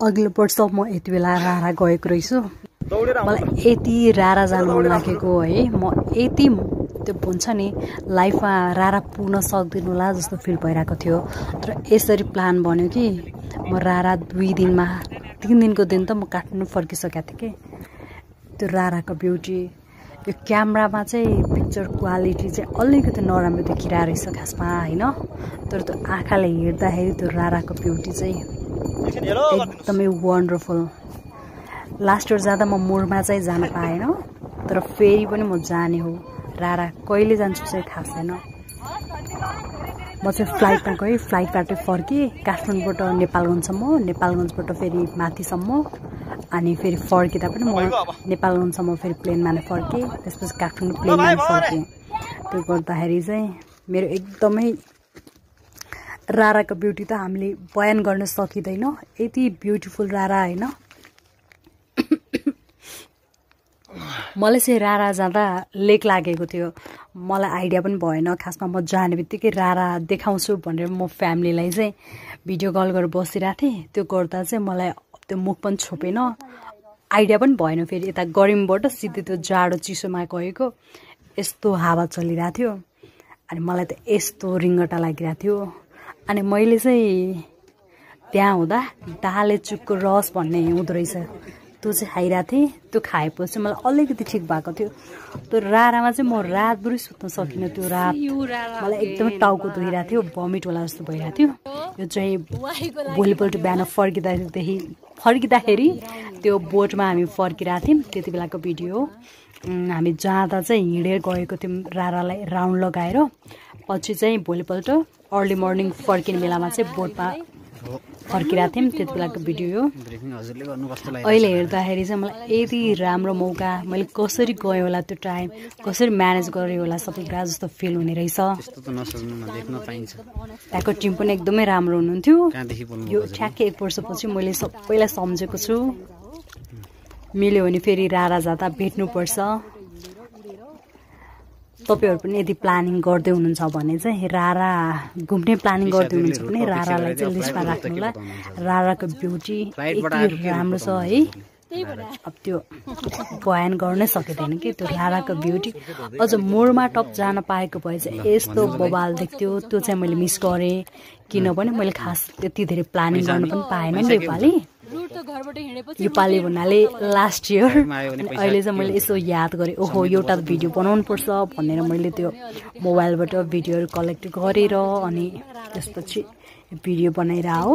अघिल्लो वर्ष म यति बेला रारा गएको रहेछु। मलाई यति रारा जानु मन लागेको है, म यति त्यो भन्छ नि लाइफमा रारा पुग्न सक्दिनँ होला जस्तो फिल भइरहेको थियो। तर यसरी प्लान बन्यो कि म रारा 2 दिनमा 3 दिनको दिन त म काठमाडौँ फर्किसकेको थिएँ कि। त्यो राराको ब्युटी, यो क्यामेरामा चाहिँ पिक्चर क्वालिटी चाहिँ अलिकति नराम्रो देखिरहेको रहेछ खासमा होइन, तर त्यो आँखाले हेर्दाखेरि त्यो राराको ब्युटी चाहिँ एकदमै वन्डरफुल। लास्ट इयर जाँदा म मुरमा चाहिँ जान पाएन, तर फेरि पनि म जाने हो। रारा कहिले जान्छु चाहिँ थाहा छैन। म चाहिँ फ्लाइटमा गएँ, फ्लाइटबाट फर्केँ काठमाडौँबाट नेपालगञ्जसम्म, नेपालगञ्जबाट फेरि माथिसम्म, अनि फेरि फर्किँदा पनि म नेपालगञ्जसम्म फेरि प्लेनमा नै फर्केँ, त्यसपछि काठमाडौँ प्लेनमा नै फर्केँ। त्यो गर्दाखेरि चाहिँ मेरो एकदमै राराको ब्युटी त हामीले बयान गर्न सकिँदैन, यति ब्युटिफुल रारा होइन। मलाई चाहिँ रारा जाँदा लेक लागेको थियो, मलाई आइडिया पनि भएन खासमा। म जाने बित्तिकै रारा देखाउँछु भनेर म फ्यामिलीलाई चाहिँ भिडियो कल गरेर बसिरहेको थिएँ। त्यो गर्दा चाहिँ मलाई त्यो मुख पनि छोपेन, आइडिया पनि भएन। फेरि यता गरिमबाट सिधै त्यो जाडो चिसोमा गएको, यस्तो हावा चलिरहेको थियो अनि मलाई त यस्तो रिङ्गटा लागिरहेको थियो। अनि मैले चाहिँ त्यहाँ हुँदा डाले चुकको रस भन्ने हुँदो रहेछ, त्यो चाहिँ खाइरहेको थिएँ। त्यो खाएपछि मलाई अलिकति ठिक भएको थियो। त्यो रारामा चाहिँ म रातभरि सुत्न सकिनँ। त्यो रात मलाई एकदमै टाउको दुखिरहेको थियो, भमिट होला जस्तो भइरहेको थियो। यो चाहिँ भोलिपल्ट बिहान फर्किँदाखेरि त्यो बोटमा हामी फर्किरहेको थियौँ, त्यति बेलाको भिडियो हो। हामी जाँदा चाहिँ हिँडेर गएको थियौँ रारालाई राउन्ड लगाएर, पछि चाहिँ भोलिपल्ट अर्ली मर्निङ फर्किने बेलामा चाहिँ बोटमा फर्किरहेको थियौँ, त्यति बेलाको भिडियो हो। अहिले हेर्दाखेरि चाहिँ मलाई यति राम्रो मौका, मैले कसरी गएँ होला, त्यो टाइम कसरी म्यानेज गरेँ होला सबै कुरा जस्तो फिल हुने रहेछ। त्यहाँको टिम पनि एकदमै राम्रो हुनुहुन्थ्यो। यो ठ्याक्कै 1 वर्षपछि मैले सबैलाई सम्झेको छु। मिल्यो भने फेरि रारा जाँदा भेट्नुपर्छ। तपाईहरु पनि यदि प्लानिङ गर्दै हुनुहुन्छ भने चाहिँ रारा घुम्ने प्लानिङ गर्दै हुनुहुन्छ भने रारालाई चाहिँ लिस्टमा राख्नु होला। राराको ब्युटी यति राम्रो छ है, अब त्यो बयान गर्नै सकिँदैन कि त्यो राराको ब्युटी। अझ मोरमा टप जान पाएको भए चाहिँ यस्तो बबाल देख्थ्यो। त्यो चाहिँ मैले मिस गरेँ, किनभने मैले खास त्यति धेरै प्लानिङ गर्न पनि पाएन नि योपालि भन्नाले लास्ट इयर। अहिले चाहिँ मैले यसो याद गरेँ, ओहो एउटा भिडियो बनाउनु पर्छ भनेर मैले त्यो मोबाइलबाट भिडियोहरू कलेक्ट गरेर अनि त्यसपछि भिडियो बनाएर हो।